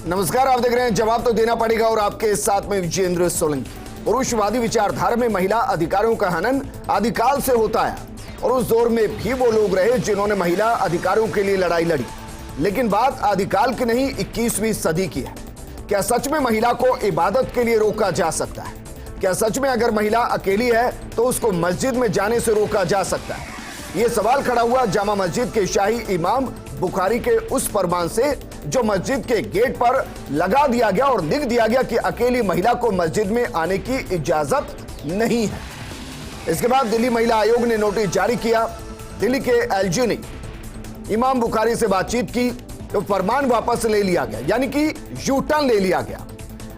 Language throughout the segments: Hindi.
नमस्कार, आप देख रहे हैं जवाब तो देना पड़ेगा और आपके साथ में विजेंद्र सोलंकी। पुरुषवादी विचारधारा में महिला अधिकारों का हनन आदिकाल से होता है और उस दौर में भी वो लोग रहे जिन्होंने महिला अधिकारों के लिए लड़ाई लड़ी। लेकिन बात आदिकाल की नहीं 21वीं सदी की है। क्या सच में महिला को इबादत के लिए रोका जा सकता है? क्या सच में अगर महिला अकेली है तो उसको मस्जिद में जाने से रोका जा सकता है? ये सवाल खड़ा हुआ जामा मस्जिद के शाही इमाम बुखारी के उस फरमान से जो मस्जिद के गेट पर लगा दिया गया और लिख दिया गया कि अकेली महिला को मस्जिद में आने की इजाजत नहीं है। इसके बाद दिल्ली महिला आयोग ने नोटिस जारी किया। दिल्ली के एलजी ने इमाम बुखारी से बातचीत की तो फरमान वापस ले लिया गया, यानी कि यू टर्न ले लिया गया।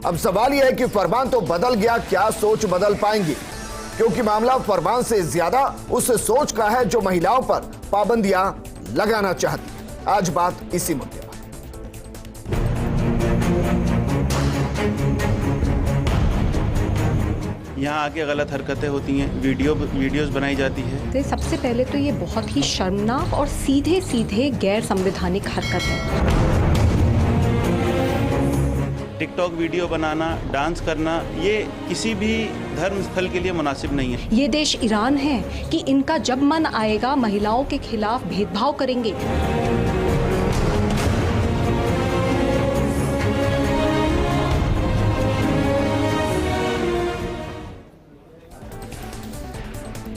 अब सवाल यह है कि फरमान तो बदल गया, क्या सोच बदल पाएंगे? क्योंकि मामला फरमान से ज्यादा उस सोच का है जो महिलाओं पर पाबंदियां लगाना चाहती है। आज बात इसी मुद्दे पर। यहाँ आके गलत हरकतें होती हैं, वीडियोस बनाई जाती है। तो सबसे पहले तो ये बहुत ही शर्मनाक और सीधे सीधे गैर संवैधानिक हरकत है। टिकटॉक वीडियो बनाना, डांस करना, ये किसी भी धर्म स्थल के लिए मुनासिब नहीं है। ये देश ईरान है कि इनका जब मन आएगा महिलाओं के खिलाफ भेदभाव करेंगे।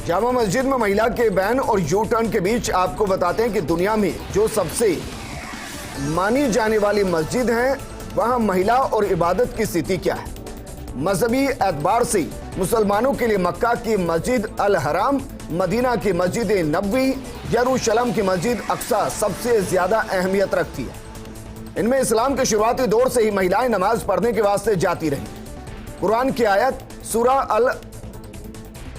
जामा मस्जिद में महिला के बैन और यू टर्न के बीच आपको बताते हैं कि दुनिया में जो सबसे मानी जाने वाली मस्जिद है वहां महिला और इबादत की स्थिति क्या है। मजहबी एतबार से मुसलमानों के लिए मक्का की मस्जिद अल हराम, मदीना की मस्जिद नबवी, यरूशलेम की मस्जिद अक्सा सबसे ज्यादा अहमियत रखती है। इनमें इस्लाम के शुरुआती दौर से ही महिलाएं नमाज पढ़ने के वास्ते जाती रही। कुरान की आयत सूरा अल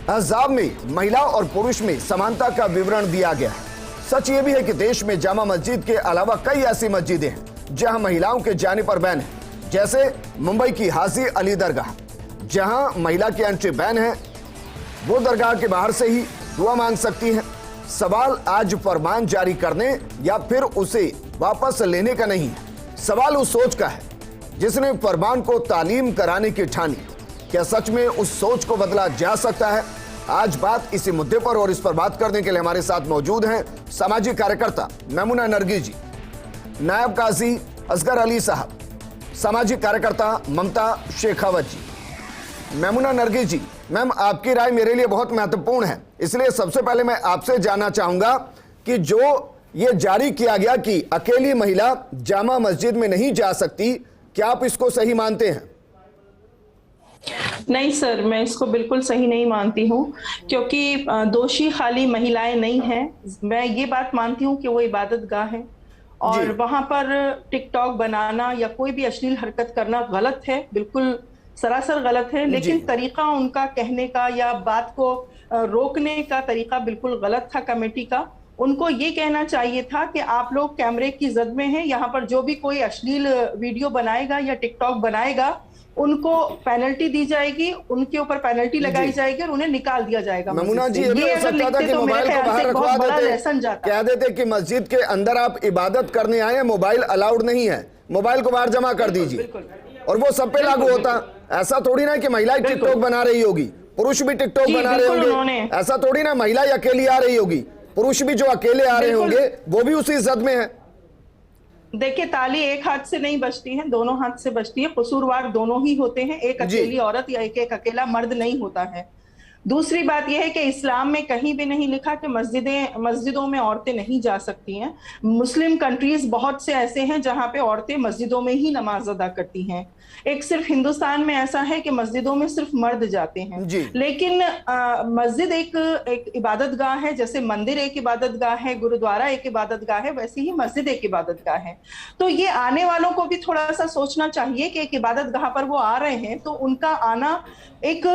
अहज़ाब में महिला और पुरुष में समानता का विवरण दिया गया है। सच ये भी है कि देश में जामा मस्जिद के अलावा कई ऐसी मस्जिदें हैं जहां महिलाओं के जाने पर बैन है, जैसे मुंबई की हाजी अली दरगाह, जहां महिला की एंट्री बैन है। वो दरगाह के बाहर से ही दुआ मांग सकती हैं। सवाल आज फरमान जारी करने या फिर उसे वापस लेने का नहीं है, सवाल उस सोच का है जिसने फरमान को तालीम कराने की ठानी। क्या सच में उस सोच को बदला जा सकता है? आज बात इसी मुद्दे पर और इस पर बात करने के लिए हमारे साथ मौजूद हैं सामाजिक कार्यकर्ता मेमुना नरगी जी, नायब काजी असगर अली साहब, सामाजिक कार्यकर्ता ममता शेखावत जी। मेमुना नरगी जी, मैम आपकी राय मेरे लिए बहुत महत्वपूर्ण है, इसलिए सबसे पहले मैं आपसे जानना चाहूंगा कि जो ये जारी किया गया कि अकेली महिला जामा मस्जिद में नहीं जा सकती, क्या आप इसको सही मानते हैं? नहीं सर, मैं इसको बिल्कुल सही नहीं मानती हूँ, क्योंकि दोषी खाली महिलाएं नहीं हैं। मैं ये बात मानती हूँ कि वो इबादत गाह है और वहां पर टिकटॉक बनाना या कोई भी अश्लील हरकत करना गलत है, बिल्कुल सरासर गलत है। लेकिन तरीका उनका कहने का या बात को रोकने का तरीका बिल्कुल गलत था कमेटी का। उनको ये कहना चाहिए था कि आप लोग कैमरे की जद में हैं, यहाँ पर जो भी कोई अश्लील वीडियो बनाएगा या टिकटॉक बनाएगा उनको पेनल्टी दी जाएगी, उनके ऊपर पेनल्टी लगाई जाएगी और उन्हें निकाल दिया जाएगा। मेमुना जी, ये भी हो सकता था कि मोबाइल को बाहर रखवा देते, कह देते कि मस्जिद के अंदर आप इबादत करने आए हैं, मोबाइल अलाउड नहीं है, मोबाइल को बाहर जमा कर दीजिए, और वो सब पे लागू होता। ऐसा थोड़ी ना कि महिला टिकटॉक बना रही होगी, पुरुष भी टिकटॉक बना रहे होंगे। ऐसा थोड़ी ना महिला अकेली आ रही होगी, पुरुष भी जो अकेले आ रहे होंगे वो भी उसी जद में है। देखिए, ताली एक हाथ से नहीं बजती है, दोनों हाथ से बजती है। कसूरवार दोनों ही होते हैं, एक अकेली औरत या एक अकेला मर्द नहीं होता है। दूसरी बात यह है कि इस्लाम में कहीं भी नहीं लिखा कि मस्जिदों में औरतें नहीं जा सकती हैं। मुस्लिम कंट्रीज बहुत से ऐसे हैं जहां पे औरतें मस्जिदों में ही नमाज अदा करती हैं। एक सिर्फ हिंदुस्तान में ऐसा है कि मस्जिदों में सिर्फ मर्द जाते हैं। लेकिन मस्जिद एक इबादत गाह है, जैसे मंदिर एक इबादत गाह है, गुरुद्वारा एक इबादत गाह है, वैसे ही मस्जिद एक इबादत गाह है। तो ये आने वालों को भी थोड़ा सा सोचना चाहिए कि एक इबादत गाह पर वो आ रहे हैं तो उनका आना एक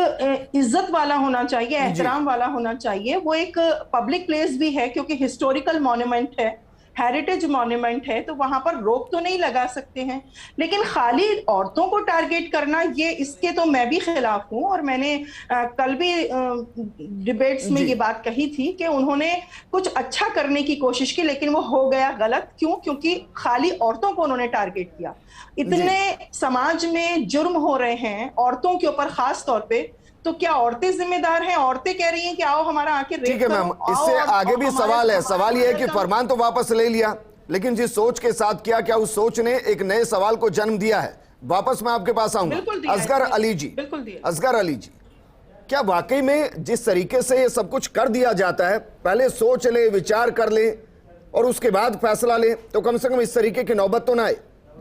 इज्जत वाला होना चाहिए, एहतराम वाला होना चाहिए। वो एक पब्लिक प्लेस भी है क्योंकि हिस्टोरिकल मॉन्यूमेंट है, हेरिटेज मॉन्यूमेंट है, तो वहां पर रोक तो नहीं लगा सकते हैं। लेकिन खाली औरतों को टारगेट करना, ये इसके तो मैं भी खिलाफ हूं। और मैंने कल भी डिबेट्स में ये बात कही थी कि उन्होंने कुछ अच्छा करने की कोशिश की, लेकिन वो हो गया गलत। क्यों? क्योंकि खाली औरतों को उन्होंने टारगेट किया। इतने समाज में जुर्म हो रहे हैं औरतों के ऊपर खास तौर पे, तो क्या औरतें जिम्मेदार हैं? औरतें कह रही हैं कि आओ हमारा आके रेप करो। ठीक है मैम, इससे आगे भी सवाल है। सवाल यह है कि फरमान तो वापस ले लिया, लेकिन जिस सोच के साथ किया, क्या उस सोच ने एक नए सवाल को जन्म दिया है? वापस मैं आपके पास आऊंगा। असगर अली जी, असगर अली जी, क्या वाकई में जिस तरीके से ये सब कुछ कर दिया जाता है, पहले सोच ले, विचार कर ले और उसके बाद फैसला ले, तो कम से कम इस तरीके की नौबत तो ना आए?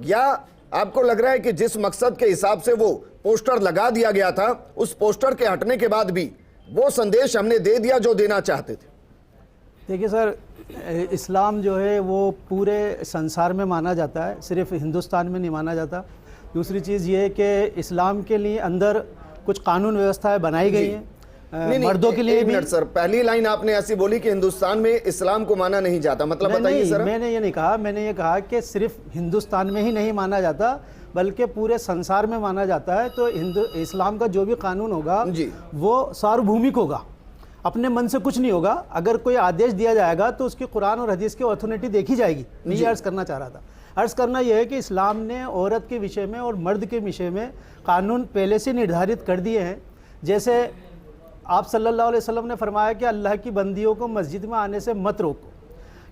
या आपको लग रहा है कि जिस मकसद के हिसाब से वो पोस्टर लगा दिया गया था, उस पोस्टर के हटने के बाद भी वो संदेश हमने दे दिया जो देना चाहते थे? देखिए सर, इस्लाम जो है वो पूरे संसार में माना जाता है, सिर्फ हिंदुस्तान में नहीं माना जाता। दूसरी चीज़ ये है कि इस्लाम के लिए अंदर कुछ कानून व्यवस्थाएं बनाई गई हैं मर्दों के लिए भी। सर, पहली लाइन आपने ऐसी बोली कि हिंदुस्तान में इस्लाम को माना नहीं जाता, मतलब बताइए सर। मैंने ये नहीं कहा, मैंने ये कहा कि सिर्फ हिंदुस्तान में ही नहीं माना जाता, बल्कि पूरे संसार में माना जाता है। तो इस्लाम का जो भी कानून होगा वो सार्वभौमिक होगा, अपने मन से कुछ नहीं होगा। अगर कोई आदेश दिया जाएगा तो उसकी कुरान और हदीस की ऑथोरिटी देखी जाएगी। मैं ये अर्ज करना चाह रहा था। अर्ज करना यह है कि इस्लाम ने औरत के विषय में और मर्द के विषय में कानून पहले से निर्धारित कर दिए हैं। जैसे आप सल्लल्लाहु अलैहि वसल्लम ने फरमाया कि अल्लाह की बंदियों को मस्जिद में आने से मत रोको।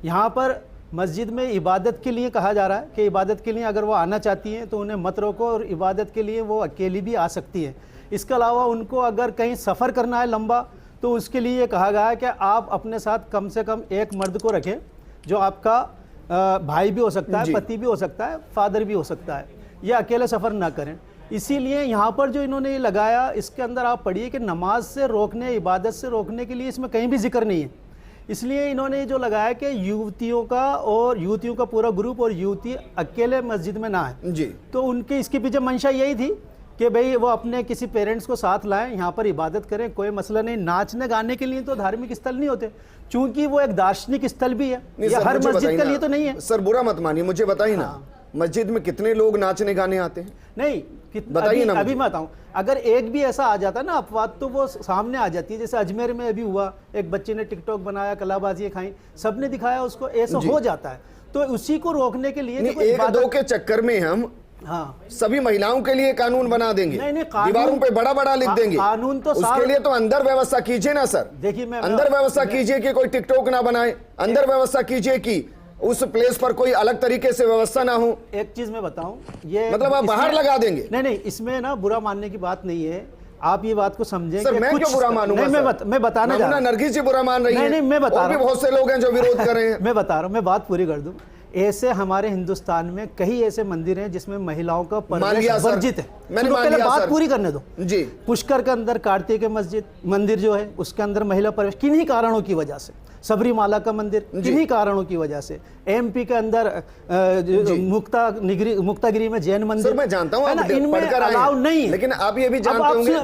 यहाँ पर मस्जिद में इबादत के लिए कहा जा रहा है कि इबादत के लिए अगर वो आना चाहती हैं तो उन्हें मत रोको, और इबादत के लिए वो अकेली भी आ सकती है। इसके अलावा उनको अगर कहीं सफ़र करना है लंबा, तो उसके लिए ये कहा गया है कि आप अपने साथ कम से कम एक मर्द को रखें, जो आपका भाई भी हो सकता है, पति भी हो सकता है, फादर भी हो सकता है। ये अकेले सफ़र ना करें। इसीलिए यहाँ पर जो इन्होंने ये लगाया, इसके अंदर आप पढ़िए कि नमाज से रोकने, इबादत से रोकने के लिए इसमें कहीं भी जिक्र नहीं है। इसलिए इन्होंने जो लगाया कि युवतियों का पूरा ग्रुप और युवती अकेले मस्जिद में ना आए जी। तो उनके इसके पीछे मंशा यही थी कि भाई वो अपने किसी पेरेंट्स को साथ लाएं, यहाँ पर इबादत करें, कोई मसला नहीं। नाचने गाने के लिए तो धार्मिक स्थल नहीं होते, चूंकि वो एक दार्शनिक स्थल भी है, ये हर मस्जिद के लिए तो नहीं है। सर बुरा मत मानिए, मुझे बताइए ना, मस्जिद में कितने लोग नाचने गाने आते हैं? नहीं, बताइए ना। अभी मैं बताऊं, अगर एक भी ऐसा आ जाता है ना अपवाद, तो वो सामने आ जाती है। जैसे अजमेर में अभी हुआ, एक बच्चे ने टिकटॉक बनाया, कलाबाजी खाई, सबने दिखाया उसको, ऐसा हो जाता है। तो उसी को रोकने के लिए एक दो के चक्कर में हम सभी महिलाओं के लिए कानून बना देंगे, दीवारों पे बड़ा बड़ा लिख देंगे। कानून तो उसके लिए तो अंदर व्यवस्था कीजिए ना सर। देखिए, मैं अंदर व्यवस्था कीजिए कि कोई टिकटॉक ना बनाए, अंदर व्यवस्था कीजिए कि उस प्लेस पर कोई अलग तरीके से व्यवस्था ना हो। एक चीज मैं बताऊं, ये मतलब आप बाहर लगा देंगे? नहीं, इसमें ना बुरा मानने की बात नहीं है। आप ये बात को समझें। सर मैं क्यों बुरा मानूंगा? मैं बताना चाह रहा हूं। नरगिस जी बुरा मान रही है। नहीं, मैं बता रहा हूं, बहुत से लोग हैं जो विरोध कर रहे हैं। मैं बता रहा हूं, मैं बात पूरी कर दूं। ऐसे हमारे हिंदुस्तान में कई ऐसे मंदिर हैं जिसमें महिलाओं का प्रवेश वर्जित है। मैंने पहले बात पूरी करने दो जी। पुष्कर के अंदर कार्तिकेय मंदिर जो है, उसके अंदर महिला प्रवेश किन्हीं कारणों की वजह से। सबरीमाला का मंदिर किन्हीं कारणों की वजह से। एमपी के अंदर मुक्तागिरी में जैन मंदिर, मैं जानता हूं इनमें अलाउ नहीं है। लेकिन आप ये भी जानते होंगे,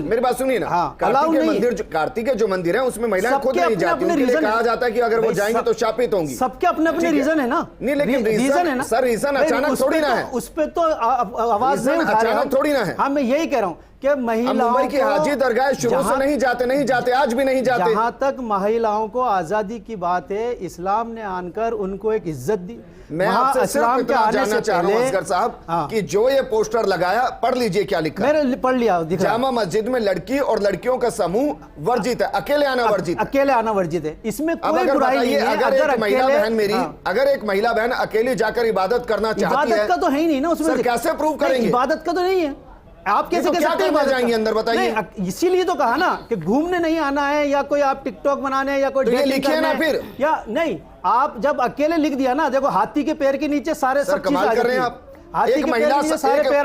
मेरी बात सुनिए ना। कार्तिकेय जो मंदिर है उसमें महिलाएं खुद नहीं जाती, उनके कहा जाता है कि अगर वो जाएंगे तो शापित होंगी। सबके अपने अपने रीजन है ना। नहीं, लेकिन रीजन है ना सर, रीजन अचानक थोड़ी ना है। उस पे तो आवाज अचानक थोड़ी ना है। हाँ, मैं यही कह रहा हूँ कि महिलाओं की हाजी दरगाह शुरू से नहीं जाते, आज भी नहीं जाते। जहां तक महिलाओं को आजादी की बात है, इस्लाम ने आकर उनको एक इज्जत दी। मैं आपसे सिर्फ इतना जानना चाह रहा हूं असगर साहब कि जो ये पोस्टर लगाया, पढ़ लीजिए क्या लिखा है। मैंने पढ़ लिया। जामा मस्जिद में लड़की और लड़कियों का समूह वर्जित है, अकेले आना वर्जित है। इसमें कोई बुराई नहीं है। अगर एक महिला बहन अगर एक महिला बहन अकेली जाकर इबादत करना चाहती है, इबादत का तो है ही नहीं ना उसमें, कैसे प्रूव करेंगे? इबादत का तो नहीं है। आप कैसे क्या करना जाएंगे अंदर, बताइए। इसीलिए तो कहा ना कि घूमने नहीं आना है, या कोई आप टिकटॉक बनाने, या कोई लिखिए ना फिर। या नहीं, आप जब अकेले लिख दिया ना, देखो हाथी के पैर के नीचे सारे सब चीज आ जाती है। एक महिला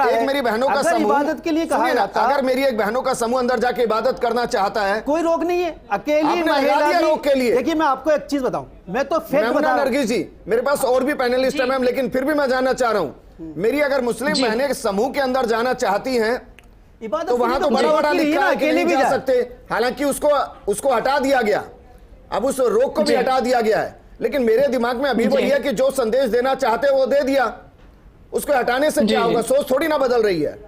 एक मेरी बहनों का समूह इबादत के लिए कहा जाता है। अगर मेरी एक बहनों का समूह अंदर जाके इबादत करना चाहता है, कोई रोक नहीं है। अकेली महिला रोक के लिए। देखिए, मैं आपको एक चीज बताऊं, मैं तो नरगिस जी, मेरे पास और भी पैनलिस्ट है मैम, लेकिन फिर भी मैं जानना चाह रहा हूं, मेरी अगर मुस्लिम बहनें समूह के अंदर जाना चाहती हैं तो वहां तो बड़ा बड़ा लिखा है कि नहीं जा सकते। हालांकि उसको हटा दिया गया, अब उस रोक को भी हटा दिया गया है, लेकिन मेरे दिमाग में अभी वही है कि जो संदेश देना चाहते वो दे दिया, उसको हटाने से क्या होगा? सोच थोड़ी ना बदल रही है।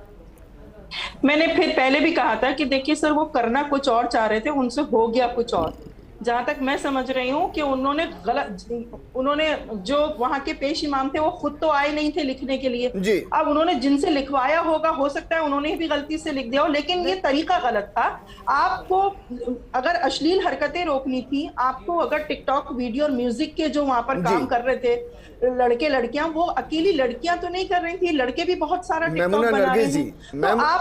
मैंने फिर पहले भी कहा था कि देखिए सर, वो करना कुछ और चाह रहे थे, उनसे हो गया कुछ और। जहां तक मैं समझ रही हूँ कि उन्होंने जो वहां के पेश इमाम थे वो खुद तो आए नहीं थे लिखने के लिए जी। अब उन्होंने जिनसे लिखवाया होगा, हो सकता है उन्होंने भी गलती से लिख दिया हो, लेकिन ये तरीका गलत था। आपको अगर अश्लील हरकतें रोकनी थी, आपको अगर टिकटॉक वीडियो और म्यूजिक के जो वहां पर काम कर रहे थे लड़के लड़कियां, वो अकेली लड़कियां तो नहीं कर रही थी, लड़के भी बहुत सारा टिकटॉक बना रहे हैं।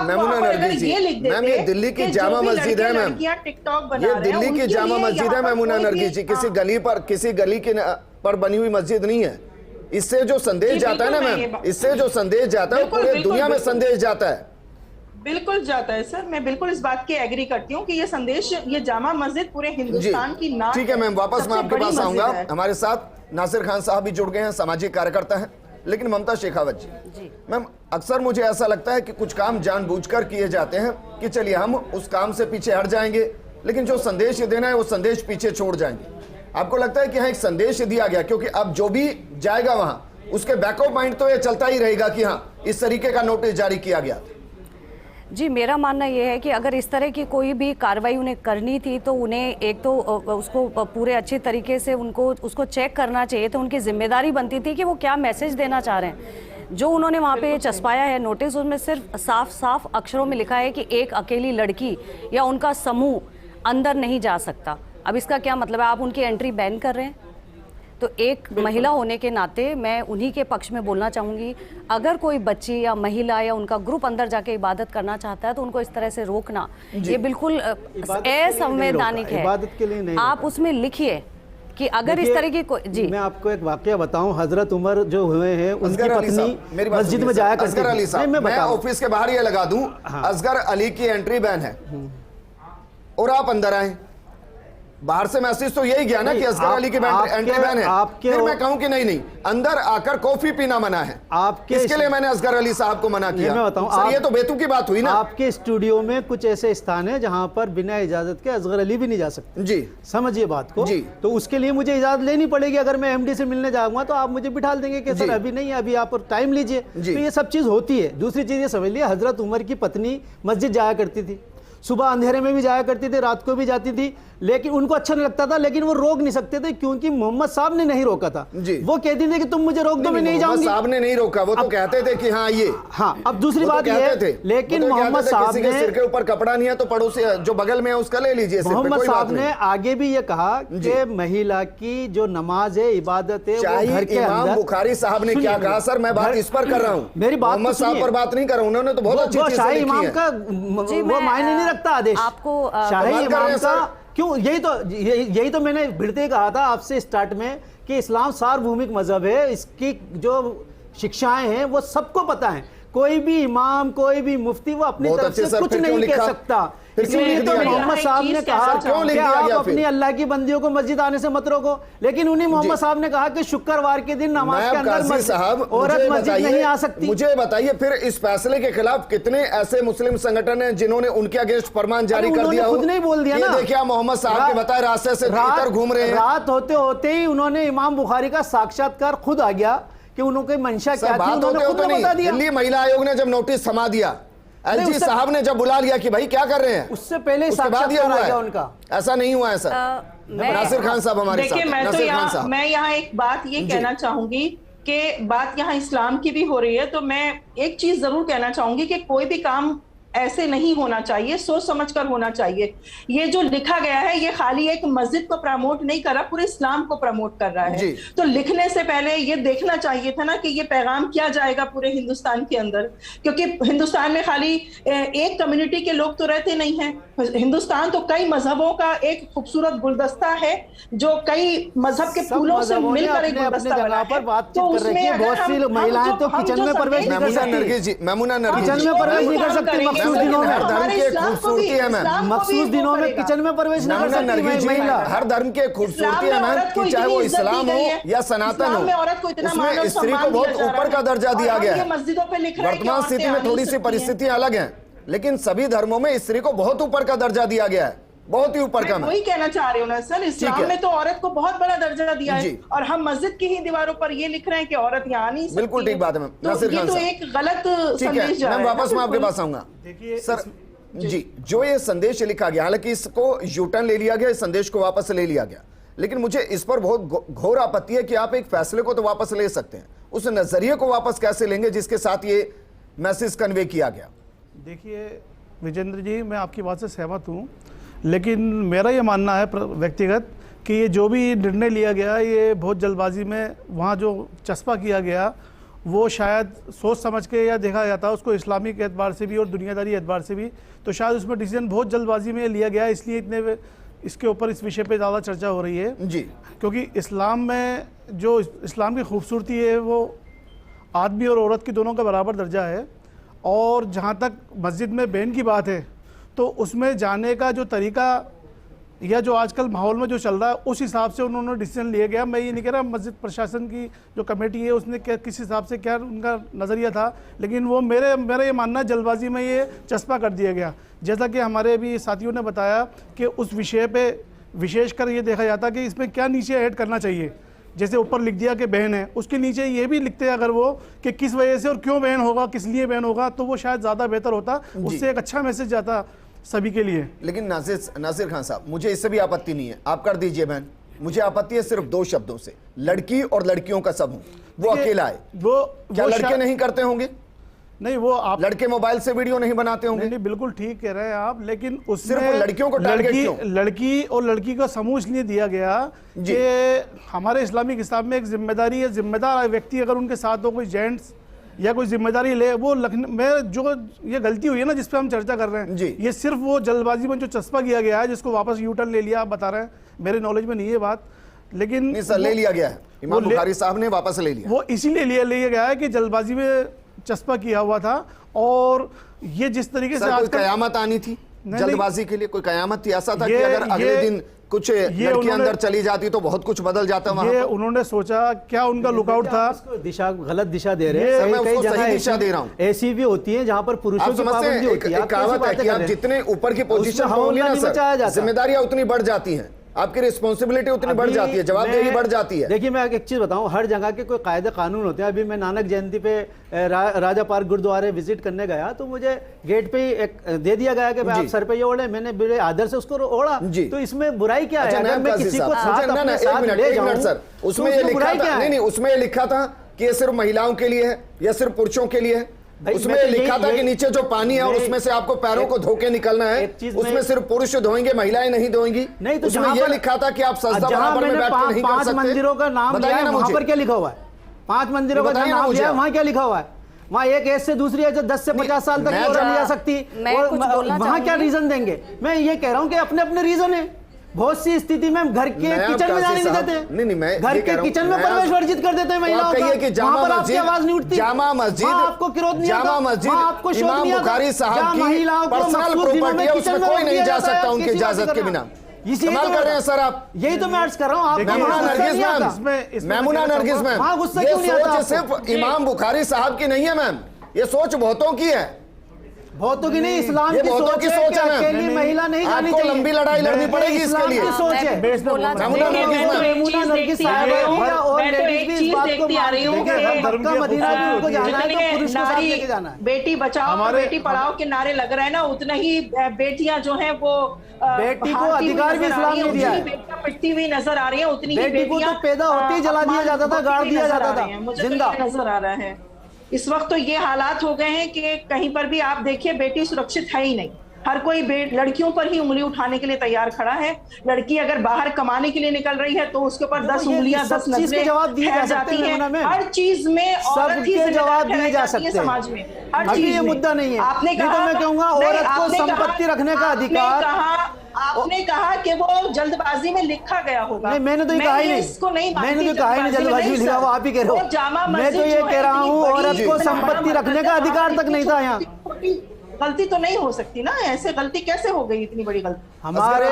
मेमुना नरगिस जी, मैम ये दिल्ली की जामा मस्जिद है मैम, टिकटॉक बना ये दिल्ली की जामा मस्जिद है मेमुना नरगिस जी, किसी गली के पर बनी हुई मस्जिद नहीं है। इससे जो संदेश जाता है ना मैम, इससे जो संदेश जाता है पूरे दुनिया में संदेश जाता है। बिल्कुल जाता है सर, मैं बिल्कुल इस बात की एग्री करती हूँ कि ये संदेश, ये जामा मस्जिद पूरे हिंदुस्तान की नाक। ठीक है मैम, वापस मैं आपके पास आऊंगा। हमारे साथ नासिर खान साहब भी जुड़ गए हैं, सामाजिक कार्यकर्ता हैं। लेकिन ममता शेखावत जी, मैम अक्सर मुझे ऐसा लगता है कि कुछ काम जानबूझकर किए जाते हैं कि चलिए हम उस काम से पीछे हट जाएंगे, लेकिन जो संदेश देना है वो संदेश पीछे छोड़ जाएंगे। आपको लगता है कि हाँ एक संदेश दिया गया, क्योंकि अब जो भी जाएगा वहां उसके बैकअप माइंड तो ये चलता ही रहेगा कि हाँ इस तरीके का नोटिस जारी किया गया। जी, मेरा मानना ये है कि अगर इस तरह की कोई भी कार्रवाई उन्हें करनी थी तो उन्हें एक तो उसको पूरे अच्छे तरीके से उसको चेक करना चाहिए था। उनकी जिम्मेदारी बनती थी कि वो क्या मैसेज देना चाह रहे हैं। जो उन्होंने वहाँ पे चस्पाया है नोटिस, उसमें सिर्फ साफ साफ अक्षरों में लिखा है कि एक अकेली लड़की या उनका समूह अंदर नहीं जा सकता। अब इसका क्या मतलब है? आप उनकी एंट्री बैन कर रहे हैं। तो एक महिला होने के नाते मैं उन्हीं के पक्ष में बोलना चाहूँगी, अगर कोई बच्ची या महिला या उनका ग्रुप अंदर जाके इबादत करना चाहता है तो उनको इस तरह से रोकना ये बिल्कुल असंवैधानिक है। इबादत के लिए नहीं, आप उसमें लिखिए कि अगर इस तरह की जी। मैं आपको एक वाकया बताऊं, हज़रत उमर जो हुए हैं उनकी पत्नी मस्जिद में जाया करती थी। मैं ऑफिस के बाहर ये लगा दूं, असगर अली की एंट्री बैन है और आप अंदर आए। बाहर से मैसेज तो यही गया ना कि असगर अली की एंट्री बैन है। फिर मैं कहूं कि नहीं अंदर आकर कॉफी पीना मना है, इसके लिए मैंने असगर अली साहब को मना किया। मैं बताऊं, ये तो बेतु की बात हुई ना। आपके स्टूडियो में कुछ ऐसे स्थान है जहां पर बिना इजाजत के असगर अली भी नहीं जा सकते जी, समझिए बात को जी। तो उसके लिए मुझे इजाजत लेनी पड़ेगी। अगर मैं एमडी से मिलने जाऊंगा तो आप मुझे बिठा देंगे कि सर अभी नहीं, अभी आप टाइम लीजिए। तो ये सब चीज होती है। दूसरी चीज ये समझ लिया, हजरत उमर की पत्नी मस्जिद जाया करती थी, सुबह अंधेरे में भी जाया करती थी, रात को भी जाती थी, लेकिन उनको अच्छा नहीं लगता था, लेकिन वो रोक नहीं सकते थे क्योंकि मोहम्मद साहब ने नहीं रोका था। वो कहती थी कि तुम मुझे रोक दो, मैं नहीं जाऊंगी। साहब ने नहीं रोका, वो तो कहते थे कि हाँ ये। हाँ, अब दूसरी बात ये थे, लेकिन मोहम्मद साहब ने सिर के ऊपर कपड़ा नहीं है तो पड़ोसी जो बगल में है उसका ले लीजिए। मोहम्मद साहब ने आगे भी ये कहा कि महिला की जो नमाज है, इबादत है, वो घर के अंदर। बुखारी साहब ने क्या कहा? सर मैं बात इस पर कर रहा हूँ, मेरी बात मोहम्मद साहब पर बात नहीं कर रहा हूँ। उन्होंने तो बहुत अच्छी चीज शाही इमाम का वो मायने नहीं रखता आदेश आपको शाही इमाम का। क्यों? यही तो मैंने भिड़ते कहा था आपसे स्टार्ट में कि इस्लाम सार्वभौमिक मजहब है, इसकी जो शिक्षाएं हैं वो सबको पता है। कोई भी इमाम, कोई भी मुफ्ती वो अपनी तरफ से कुछ नहीं कह सकता। इसलिए तो मोहम्मद साहब ने कहा कि आप अपनी अल्लाह की बंदियों को मस्जिद आने से मत रोको, लेकिन उन्हीं मोहम्मद साहब ने कहा कि शुक्रवार के दिन नमाज के अंदर औरत मस्जिद नहीं आ सकती। मुझे बताइए फिर इस फैसले के खिलाफ कितने ऐसे मुस्लिम संगठन हैं जिन्होंने उनके अगेंस्ट फरमान जारी कर दिया? खुद नहीं बोल दिया ना। देखिए मोहम्मद साहब के बताए रास्ते से इधर घूम रहे हैं। रात होते होते ही उन्होंने इमाम बुखारी का साक्षात्कार खुद आ गया कि उनकी मंशा क्या थी, उन्होंने खुद बता दिया। दिल्ली महिला आयोग ने जब नोटिस थमा दिया, एलजी साहब ने जब बुला लिया कि भाई क्या कर रहे हैं, उससे पहले साक्षात्कार आ गया उनका। ऐसा नहीं हुआ है सर। नासिर खान साहब हमारे साथ। देखिए मैं यहाँ एक बात ये कहना चाहूंगी कि बात यहाँ इस्लाम की भी हो रही है, तो मैं एक चीज जरूर कहना चाहूंगी कि कोई भी काम ऐसे नहीं होना चाहिए, सोच समझकर होना चाहिए। ये जो लिखा गया है ये खाली एक मस्जिद को प्रमोट नहीं कर रहा, पूरे इस्लाम को प्रमोट कर रहा है। तो लिखने से पहले ये देखना चाहिए था ना कि ये पैगाम क्या जाएगा पूरे हिंदुस्तान के अंदर, क्योंकि हिंदुस्तान में खाली एक कम्युनिटी के लोग तो रहते नहीं हैं। हिंदुस्तान तो कई मजहबों का एक खूबसूरत गुलदस्ता है जो कई मजहब के फूलों से मिलकर एक गुलदस्ता बना है। तो उसमें बहुत सी महिलाएं तो किचन में प्रवेश नहीं कर सकती, मेमुना नरगिस किचन में प्रवेश नहीं कर सकती। मखसूस दिनों में, खूबसूरती है मैम, मखसूस दिनों में किचन में प्रवेश नहीं कर सकती महिला। हर धर्म के खूबसूरती है मैम, कि चाहे वो इस्लाम हो या सनातन हो, उसमें स्त्री को बहुत ऊपर का दर्जा दिया गया है। वर्तमान स्थिति में थोड़ी सी परिस्थितियां अलग हैं, लेकिन सभी धर्मों में स्त्री को बहुत ऊपर का दर्जा दिया गया है। बहुत ही ऊपर का मैं वही कहना चाह रही हूँ ना सर, इस्लाम में तो औरत को बहुत बड़ा दर्जा दिया है और हम मस्जिद की ही दीवारों पर ये लिख रहे हैं कि औरत यहाँ नहीं सकती। बिल्कुल ठीक बात है मैम। तो ये तो एक गलत संदेश जा रहा है। वापस मैं आपके पास आऊंगा। देखिए सर जी, जो ये संदेश लिखा गया, हालांकि इसको यूटर्न ले लिया गया, इस संदेश को वापस ले लिया गया, लेकिन मुझे इस पर बहुत घोर आपत्ति है कि आप एक फैसले को तो वापस ले सकते हैं, उस नजरिए को वापस कैसे लेंगे जिसके साथ ये मैसेज कन्वे किया गया? देखिए विजेंद्र जी, मैं आपकी बात से सहमत हूँ, लेकिन मेरा ये मानना है व्यक्तिगत कि ये जो भी निर्णय लिया गया, ये बहुत जल्दबाजी में वहाँ जो चस्पा किया गया वो शायद सोच समझ के या देखा जाता उसको इस्लामिक एतबार से भी और दुनियादारी एतबार से भी, तो शायद उसमें डिसीजन बहुत जल्दबाजी में लिया गया, इसलिए इतने इसके ऊपर इस विषय पे ज़्यादा चर्चा हो रही है जी। क्योंकि इस्लाम में जो इस्लाम की खूबसूरती है वो आदमी और औरत की दोनों का बराबर दर्जा है। और जहाँ तक मस्जिद में बहन की बात है तो उसमें जाने का जो तरीका या जो आजकल माहौल में जो चल रहा है उस हिसाब से उन्होंने डिसीजन लिया गया। मैं ये नहीं कह रहा मस्जिद प्रशासन की जो कमेटी है उसने क्या किस हिसाब से क्या उनका नज़रिया था, लेकिन वो मेरा ये मानना जल्दबाजी में ये चस्पा कर दिया गया। जैसा कि हमारे भी साथियों ने बताया कि उस विषय पे विशेषकर ये देखा जाता कि इसमें क्या नीचे ऐड करना चाहिए। जैसे ऊपर लिख दिया कि बहन है, उसके नीचे ये भी लिखते हैं अगर वो कि किस वजह से और क्यों बहन होगा, किस लिए बहन होगा, तो वो शायद ज़्यादा बेहतर होता, उससे एक अच्छा मैसेज जाता सभी के लिए। लेकिन नासिर खान साहब, मुझे इससे भी आपत्ति नहीं है, आप कर दीजिए बहन। मुझे आपत्ति है सिर्फ दो शब्दों से, लड़की और लड़कियों का समूह, वो अकेला है। क्या लड़के नहीं करते होंगे? नहीं, वो आप लड़के मोबाइल से वीडियो नहीं बनाते होंगे? नहीं, बिल्कुल ठीक कह रहे हैं आप, लेकिन उसमें सिर्फ लड़कियों को टारगेट क्यों? लड़की और लड़की का समूह इसलिए दिया गया कि हमारे इस्लामिक इस्लाम में एक जिम्मेदारी है, जिम्मेदार व्यक्ति अगर उनके साथ हो कोई जेंट्स या कोई जिम्मेदारी ले, वो में जो ये गलती हुई है ना जिस पे हम चर्चा कर रहे हैं जी, ये सिर्फ वो जल्दबाजी में जो चस्पा किया गया है जिसको वापस यू टर्न ले लिया, आप बता रहे हैं, मेरे नॉलेज में नहीं है बात, लेकिन नहीं सर ले लिया गया है, इमाम बुखारी साहब ने वापस ले लिया। वो इसीलिए लिया गया है कि जल्दबाजी में चस्पा किया हुआ था। और ये जिस तरीके से कोई कयामत आनी थी जल्दबाजी के लिए, कोई कयामत थी? ऐसा था कि अगर अगले दिन कुछ लड़की अंदर चली जाती तो बहुत कुछ बदल जाता वहां ये उन्होंने सोचा, क्या उनका लुकआउट था? दिशा गलत दिशा दे रहे हैं। मैं उसको सही दिशा दे रहा हूं। ऐसी भी होती है जहां पर पुरुषों की पाबंदी होती है। कहावत है कि आप जितने ऊपर की पोजीशन पर होंगे ना सर, जिम्मेदारियां उतनी बढ़ जाती हैं, आपकी रिस्पॉन्सिबिलिटी उतनी बढ़ जाती है, जवाबदेही बढ़ जाती है। देखिए मैं एक चीज बताऊं, हर जगह के कोई कायदे कानून होते हैं। अभी मैं नानक जयंती पे राजा पार्क गुरुद्वारे विजिट करने गया तो मुझे गेट पे एक दे दिया गया कि भाई आप सर पे ये ओढ़े, मैंने बड़े आदर से उसको ओढ़ा, तो इसमें बुराई क्या है? अगर मैं किसी को साथ अपने साथ ले जाऊं सर, उसमें ये लिखा था, नहीं उसमें ये लिखा था कि ये सिर्फ महिलाओं के लिए है या सिर्फ पुरुषों के लिए है? उसमें लिखा था कि नीचे जो पानी है और उसमें से आपको पैरों को धो के निकलना है, उसमें सिर्फ पुरुष धोएंगे, महिलाएं नहीं धोएंगी। नहीं, तो उसमें ये लिखा था कि आप सजदा बराबर में बैठ के नहीं कर सकते। 5 मंदिरों का नाम लिया है, वहां पर क्या लिखा हुआ है? 5 मंदिरों का नाम लिया है, वहां क्या लिखा हुआ है? वहाँ एक एज से दूसरी एज 10 से 50 साल तक नहीं जा सकती, वहां क्या रीजन देंगे? मैं ये कह रहा हूँ कि अपने अपने रीजन है। बहुत सी स्थिति में घर के किचन में जाने नहीं देते, नहीं घर के किचन में प्रवेश वर्जित कर देते हैं महिलाओं को। वहां पर आपकी आवाज नहीं उठती, जामा मस्जिद आपको किरोध नहीं आता, आपको शोध नहीं आता। बुखारी साहब की पर्सनल प्रॉपर्टी है, उसमें कोई नहीं जा सकता उनकी इजाजत के बिना। इस्तेमाल कर रहे हैं सर आप। यही तो मैं अर्ज कर रहा हूँ। मैमुना नरगिस मैम, ये सोच सिर्फ इमाम बुखारी साहब की नहीं है मैम, ये सोच बहुतों की है। बहुतों की नहीं, इस्लाम की सोच है कि अकेली महिला नहीं जानी चाहिए। लंबी लड़ाई लड़नी पड़ेगी इसके लिए। सोच है। मैमुना नरगिस साहब और लेडीज भी इस बात को मान रही हैं। मक्का मदीना भी उनको जाना है तो पुरुष को साथ लेके जाना है। बेटी बचाओ बेटी पढ़ाओ के नारे लग रहे हैं ना, उतना ही बेटियां जो हैं वो बेटी को अधिकार भी इस्लाम ने दिया है। बेटियां पिटती हुई नजर आ रही है, उतनी ही बेटी को तो पैदा होते ही जला दिया जाता था, गाड़ दिया जाता था जिंदा। नजर आ रहा है इस वक्त तो ये हालात हो गए हैं कि कहीं पर भी आप देखिए बेटी सुरक्षित है ही नहीं। हर कोई लड़कियों पर ही उंगली उठाने के लिए तैयार खड़ा है। लड़की अगर बाहर कमाने के लिए निकल रही है तो उसके ऊपर 10 उंगलियां 10 नजरें जवाब दिए जा सकते हैं। हर चीज में औरत ही जवाब दिए जा सकते हैं समाज में। हर चीज ये मुद्दा नहीं है। आपने कहा, तो मैं कहूंगा औरत को संपत्ति रखने का अधिकार। आपने कहा कि वो जल्दबाजी में लिखा गया होगा। नहीं, मैंने तो ये कहा ही नहीं, इसको नहीं मैंने तो कहा ही नहीं जल्दबाजी में लिखा, वो आप ही कह रहे हो। मैं तो ये कह रहा हूँ औरत को संपत्ति रखने का अधिकार तक नहीं था। यहाँ गलती तो नहीं हो सकती ना, ऐसे गलती कैसे हो गई? इतनी बड़ी गलती हमारे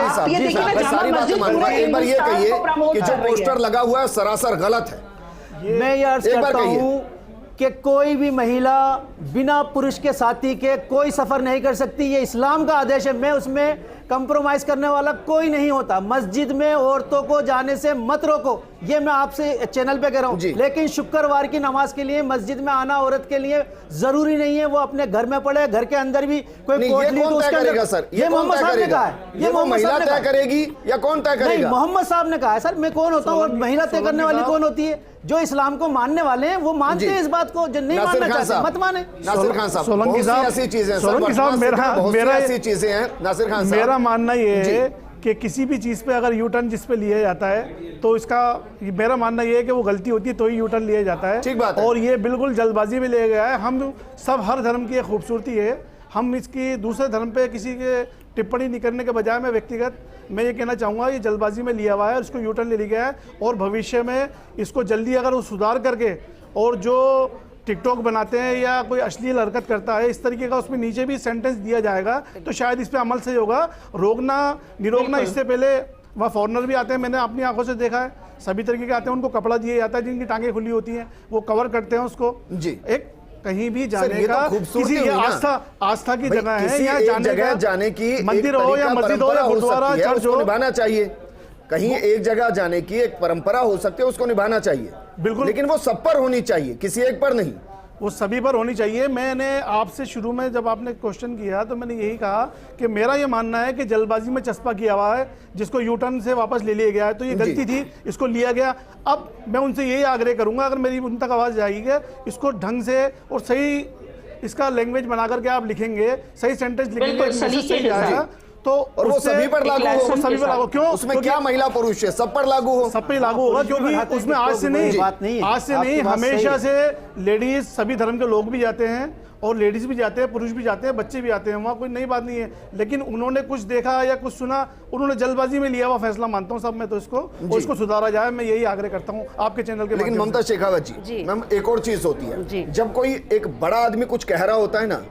सारी बातें मानूंगा। एक बार ये कहिए कि जो पोस्टर लगा हुआ है सरासर गलत है। मैं ये अर्ज करता हूँ कि कोई भी महिला बिना पुरुष के साथी के कोई सफ़र नहीं कर सकती। ये इस्लाम का आदेश है, मैं उसमें कंप्रोमाइज़ करने वाला कोई नहीं होता। मस्जिद में औरतों को जाने से मत रोको, ये मैं आपसे चैनल पे कह रहा हूँ। लेकिन शुक्रवार की नमाज के लिए मस्जिद में आना औरत के लिए जरूरी नहीं है, वो अपने घर में पढ़े, घर के अंदर भी कोई कोटली तो उसके अंदर। सर ये मोहम्मद साहब ने कहा है, ये महिला तय करेगी या कौन तय करेगा? नहीं, मोहम्मद साहब ने कहा है। सर मैं कौन होता हूँ और महिला तय करने वाली कौन होती है? जो इस्लाम को मानने वाले हैं वो मानते हैं इस बात को, जो नहीं मानना चाहते मत माने। नासिर खान साहब, सोलंकी साहब ऐसी चीजें हैं, सोलंकी साहब मेरा ऐसी चीजें हैं नासिर खान साहब। मेरा मानना ये है कि किसी भी चीज़ पे अगर यू टर्न जिस पे लिया जाता है तो इसका मेरा मानना ये है कि वो गलती होती है तो ही यू टर्न लिया जाता है। ठीक बात है। और ये बिल्कुल जल्दबाजी में लिया गया है। हम सब हर धर्म की एक खूबसूरती है, हम इसकी दूसरे धर्म पे किसी के टिप्पणी नहीं करने के बजाय मैं ये कहना चाहूँगा ये जल्दबाजी में लिया हुआ है, उसको यू टर्न ले लिया गया है और भविष्य में इसको जल्दी अगर वो सुधार करके और जो टिकटॉक बनाते हैं या कोई अश्लील हरकत करता है इस तरीके का उसमें नीचे भी सेंटेंस दिया जाएगा तो शायद इस पे अमल सही होगा। रोकना निरोकना, इससे पहले वहाँ फॉरनर भी आते हैं, मैंने अपनी आंखों से देखा है, सभी तरीके के आते हैं, उनको कपड़ा दिया जाता है जिनकी टांगें खुली होती हैं, वो कवर करते हैं उसको। जी एक कहीं भी जाने का किसी आस्था की जगह है, यहाँ जाने की मंदिर हो या मस्जिद हो या गुरुद्वारा चर्च हो, निभाना चाहिए। कहीं एक जगह जाने की एक परंपरा हो सकती है, उसको निभाना चाहिए बिल्कुल, लेकिन वो सब पर होनी चाहिए, किसी एक पर नहीं, वो सभी पर होनी चाहिए। मैंने आपसे शुरू में जब आपने क्वेश्चन किया तो मैंने यही कहा कि मेरा ये मानना है कि जल्दबाजी में चस्पा किया हुआ है, जिसको यू टर्न से वापस ले लिया गया है, तो ये गलती थी, इसको लिया गया। अब मैं उनसे यही आग्रह करूंगा, अगर मेरी उन तक आवाज़ जाएगी कि इसको ढंग से और सही इसका लैंग्वेज बना करके आप लिखेंगे, सही सेंटेंस लिखेंगे, सही जाएगा तो और वो सभी पर लागू हो, सभी पर लागू। क्यों? उसमें क्या महिला पुरुष है, सब पर लागू हो, सब पे लागू होगा, क्योंकि उसमें आज से नहीं हमेशा से लेडीज सभी धर्म के लोग भी जाते हैं और लेडीज भी जाते हैं, पुरुष भी जाते हैं, बच्चे भी आते हैं, वहाँ कोई नई बात नहीं है। लेकिन उन्होंने कुछ देखा या कुछ सुना, उन्होंने जल्दबाजी में लिया हुआ फैसला मानता हूँ सब मैं, तो इसको सुधारा जाए, मैं यही आग्रह करता हूँ आपके चैनल के। लेकिन ममता शेखावत जी, मैम एक और चीज होती है, जब कोई एक बड़ा आदमी कुछ कह रहा होता है ना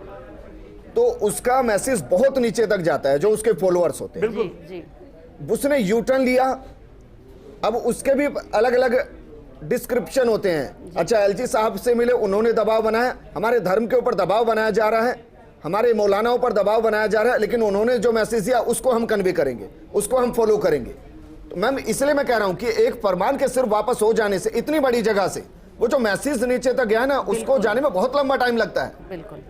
तो उसका मैसेज बहुत नीचे तक जाता है, जो उसके फॉलोअर्स होते हैं। बिल्कुल। उसने यू टर्न लिया, अब उसके भी अलग अलग डिस्क्रिप्शन होते हैं। अच्छा, एलजी साहब से मिले, उन्होंने दबाव बनाया, हमारे धर्म के ऊपर दबाव बनाया जा रहा है, हमारे मौलानाओं पर दबाव बनाया जा रहा है, लेकिन उन्होंने जो मैसेज दिया उसको हम कन्वे करेंगे, उसको हम फॉलो करेंगे। तो मैम इसलिए मैं कह रहा हूं कि एक फरमान के सिर्फ वापस हो जाने से, इतनी बड़ी जगह से वो जो मैसेज नीचे तक गया ना, उसको जाने में बहुत लंबा टाइम लगता है। बिल्कुल।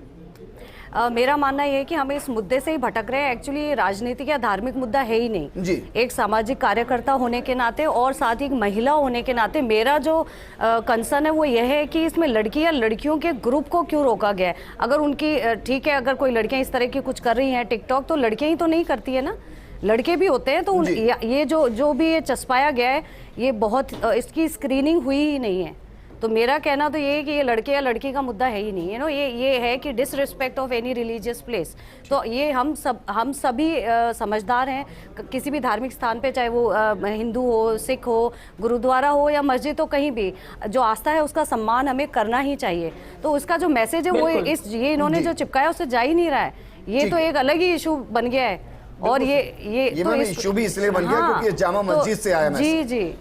मेरा मानना यह है कि हम इस मुद्दे से ही भटक रहे हैं। एक्चुअली राजनीतिक या धार्मिक मुद्दा है ही नहीं जी। एक सामाजिक कार्यकर्ता होने के नाते और साथ ही एक महिला होने के नाते मेरा जो कंसर्न है वो यह है कि इसमें लड़की या लड़कियों के ग्रुप को क्यों रोका गया है। अगर उनकी ठीक है, अगर कोई लड़कियां इस तरह की कुछ कर रही हैं टिकटॉक, तो लड़कियां ही तो नहीं करती है ना, लड़के भी होते हैं। तो ये जो भी ये चस्पाया गया है, ये बहुत इसकी स्क्रीनिंग हुई ही नहीं है। तो मेरा कहना तो ये है कि ये लड़के या लड़की का मुद्दा है ही नहीं है, ये है कि disrespect of any religious place. तो ये हम सभी समझदार हैं, किसी भी धार्मिक स्थान पे, चाहे वो हिंदू हो, सिख हो, गुरुद्वारा हो या मस्जिद हो, कहीं भी जो आस्था है उसका सम्मान हमें करना ही चाहिए। तो उसका जो मैसेज है वो ये इन्होंने जो चिपकाया उससे जा ही नहीं रहा है। ये तो एक अलग ही इशू बन गया है। और ये तो इशू भी इसलिए बन गया क्योंकि जामा मस्जिद से आया मैसेज। जी।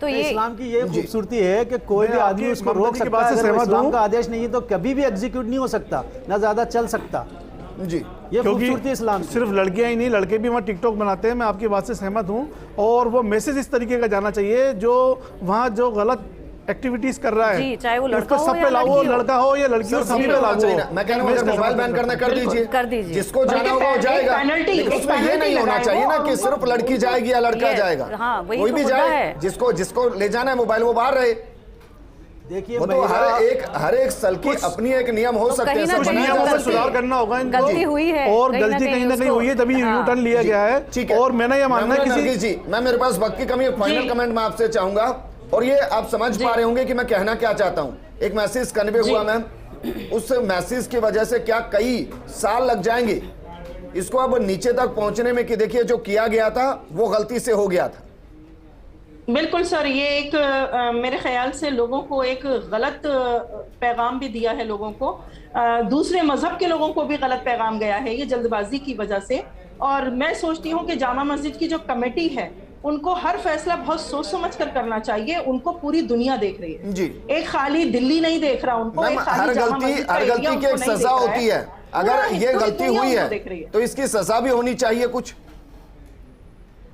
तो ये इस्लाम की ये खूबसूरती है कि कोई भी आदमी उसको रोक सकता है। अगर इस्लाम का आदेश नहीं है तो कभी भी एग्जीक्यूट नहीं हो सकता, ना ज्यादा चल सकता जी। ये खूबसूरती इस्लाम की। सिर्फ लड़कियां ही नहीं, लड़के भी वहाँ टिकटॉक बनाते हैं, मैं आपकी बात से सहमत हूँ। और वो मैसेज इस तरीके का जाना चाहिए जो वहाँ जो गलत एक्टिविटीज कर रहा है जी, चाहे वो लड़का हो या लागू हो, लड़का हो या लड़की हो, सभी पे लागू हो। मैं कह रहा हूं मोबाइल बैन करना कर दीजिए, जिसको जाना होगा वो जाएगा, लेकिन उसमें ये नहीं होना चाहिए ना कि सिर्फ लड़की जाएगी या लड़का जाएगा। कोई भी जाए, जिसको ले जाना है मोबाइल वो बाहर रहे। देखिए वो तो हर एक साल की अपनी एक नियम हो सकते हैं, कुछ नियमों में सुधार करना होगा इनको, गलती हुई है और गलती कहीं ना कहीं हुई है तभी यू टर्न लिया गया है। ठीक है, और मैंने ये मानना है किसी जी, मैं मेरे पास वक्त की कमी है, फाइनल कमेंट मैं आपसे चाहूंगा और ये आप समझ पा रहे होंगे कि मैं कहना क्या चाहता हूं। एक मैसेज कन्वे हुआ मैम, उस मैसेज की वजह से क्या कई साल लग जाएंगे इसको अब नीचे तक पहुंचने में कि देखिए जो किया गया था वो गलती से हो गया था। बिल्कुल सर, ये एक मेरे ख्याल से लोगों को एक गलत पैगाम भी दिया है, लोगों को दूसरे मजहब के लोगों को भी गलत पैगाम गया है ये जल्दबाजी की वजह से। और मैं सोचती हूँ कि जामा मस्जिद की जो कमेटी है उनको हर फैसला बहुत सोच समझ कर करना चाहिए। उनको पूरी दुनिया देख रही है जी। एक खाली दिल्ली नहीं देख रहा उनको, एक खाली हर जामा गलती मस्जिद का हर एरिया गलती की उनको एक नहीं सजा देख रहा होती है। अगर पूरी ये दुनिया गलती हुई उनको देख रही है तो इसकी सजा भी होनी चाहिए कुछ।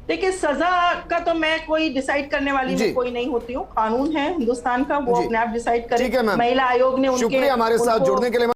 देखिए सजा का तो मैं कोई डिसाइड करने वाली मैं कोई नहीं होती हूँ, कानून है हिंदुस्तान का, वो अपने आप डिसाइड करे। महिला आयोग ने उनके शुक्रिया हमारे साथ जुड़ने के लिए।